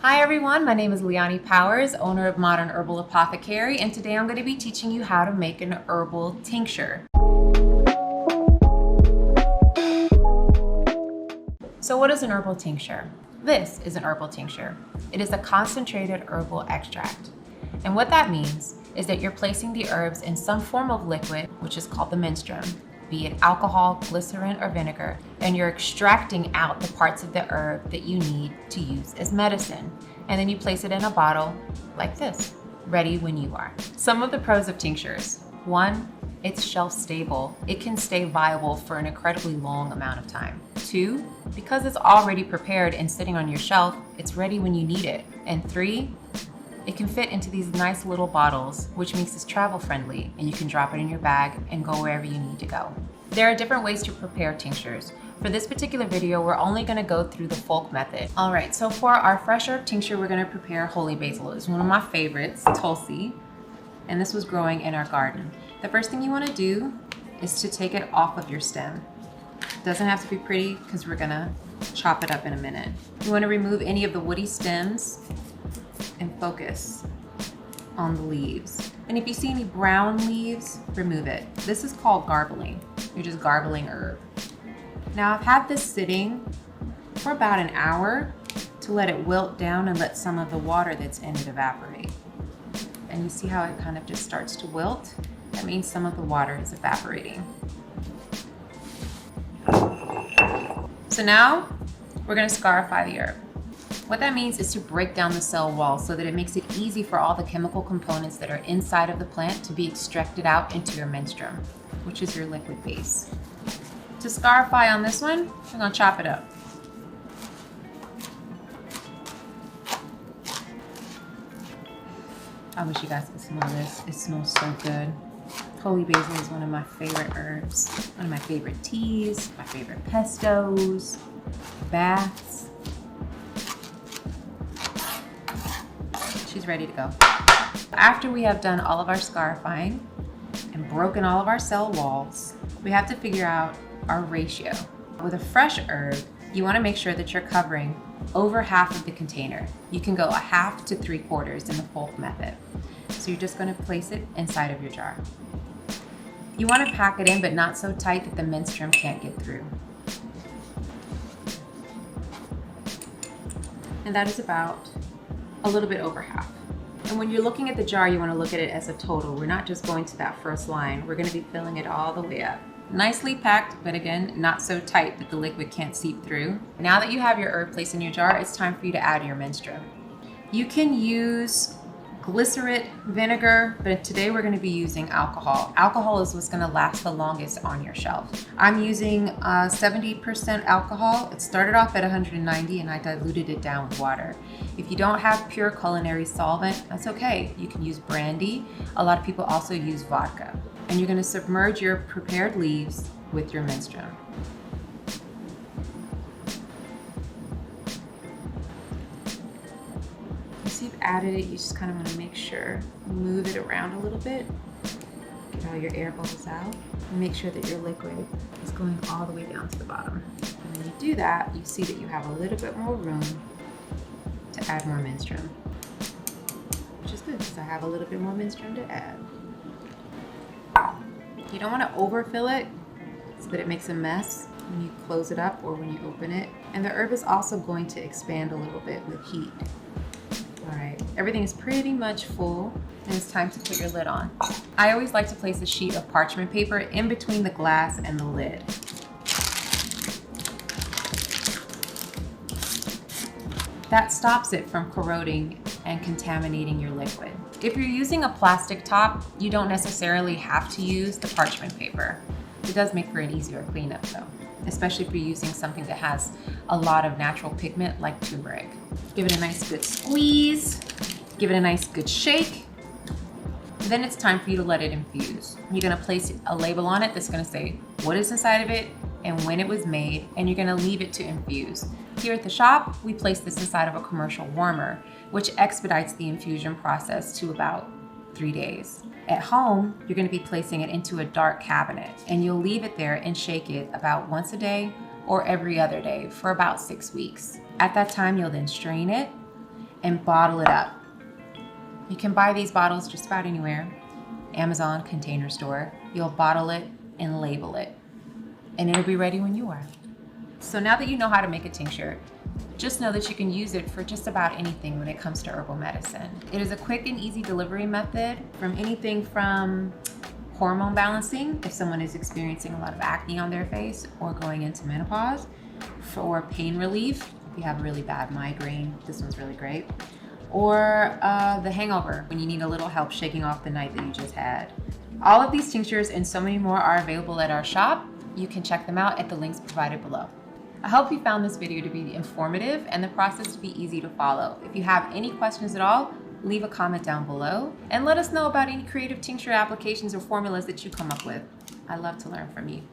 Hi everyone, my name is Leonie Powers, owner of Modern Herbal Apothecary, and today I'm going to be teaching you how to make an herbal tincture. So what is an herbal tincture? This is an herbal tincture. It is a concentrated herbal extract. And what that means is that you're placing the herbs in some form of liquid, which is called the menstruum, be it alcohol, glycerin, or vinegar, and you're extracting out the parts of the herb that you need to use as medicine. And then you place it in a bottle like this, ready when you are. Some of the pros of tinctures. 1, it's shelf stable. It can stay viable for an incredibly long amount of time. 2, because it's already prepared and sitting on your shelf, it's ready when you need it. And 3, it can fit into these nice little bottles, which makes this travel friendly, and you can drop it in your bag and go wherever you need to go. There are different ways to prepare tinctures. For this particular video, we're only gonna go through the folk method. All right, so for our fresh herb tincture, we're gonna prepare holy basil. It's one of my favorites, Tulsi, and this was growing in our garden. The first thing you wanna do is to take it off of your stem. It doesn't have to be pretty because we're gonna chop it up in a minute. You wanna remove any of the woody stems and focus on the leaves. And if you see any brown leaves, remove it. This is called garbling. You're just garbling herb. Now I've had this sitting for about an hour to let it wilt down and let some of the water that's in it evaporate. And you see how it kind of just starts to wilt? That means some of the water is evaporating. So now we're gonna scarify the herb. What that means is to break down the cell wall so that it makes it easy for all the chemical components that are inside of the plant to be extracted out into your menstruum, which is your liquid base. To scarify on this one, we're gonna chop it up. I wish you guys could smell this. It smells so good. Holy basil is one of my favorite herbs, one of my favorite teas, my favorite pestos, baths. She's ready to go. After we have done all of our scarifying and broken all of our cell walls, we have to figure out our ratio. With a fresh herb, you want to make sure that you're covering over half of the container. You can go a half to 3/4 in the folk method. So you're just going to place it inside of your jar. You want to pack it in, but not so tight that the menstruum can't get through. And that is about a little bit over half. And when you're looking at the jar, you want to look at it as a total. We're not just going to that first line. We're going to be filling it all the way up. Nicely packed, but again, not so tight that the liquid can't seep through. Now that you have your herb placed in your jar, it's time for you to add your menstruum. You can use glycerin, vinegar, but today we're going to be using alcohol. Alcohol is what's going to last the longest on your shelf. I'm using 70% alcohol. It started off at 190 and I diluted it down with water. If you don't have pure culinary solvent, that's okay. You can use brandy. A lot of people also use vodka. And you're going to submerge your prepared leaves with your menstruum. Once you've added it, you just kind of want to make sure, move it around a little bit, get all your air bubbles out, and make sure that your liquid is going all the way down to the bottom. And when you do that, you see that you have a little bit more room to add more menstruum, which is good because I have a little bit more menstruum to add. You don't want to overfill it so that it makes a mess when you close it up or when you open it. And the herb is also going to expand a little bit with heat. All right, everything is pretty much full and it's time to put your lid on. I always like to place a sheet of parchment paper in between the glass and the lid. That stops it from corroding and contaminating your liquid. If you're using a plastic top, you don't necessarily have to use the parchment paper. It does make for an easier cleanup though, especially if you're using something that has a lot of natural pigment like turmeric. Give it a nice good squeeze, give it a nice good shake. Then it's time for you to let it infuse. You're gonna place a label on it that's gonna say what is inside of it and when it was made, and you're gonna leave it to infuse. Here at the shop, we place this inside of a commercial warmer, which expedites the infusion process to about 3 days. At home, you're gonna be placing it into a dark cabinet, and you'll leave it there and shake it about once a day or every other day for about 6 weeks. At that time, you'll then strain it and bottle it up. You can buy these bottles just about anywhere. Amazon, Container Store. You'll bottle it and label it, and it'll be ready when you are. So now that you know how to make a tincture, just know that you can use it for just about anything when it comes to herbal medicine. It is a quick and easy delivery method from anything from hormone balancing, if someone is experiencing a lot of acne on their face or going into menopause, for pain relief, if you have a really bad migraine, this one's really great, or the hangover, when you need a little help shaking off the night that you just had. All of these tinctures and so many more are available at our shop. You can check them out at the links provided below. I hope you found this video to be informative and the process to be easy to follow. If you have any questions at all, leave a comment down below and let us know about any creative tincture applications or formulas that you come up with. I love to learn from you.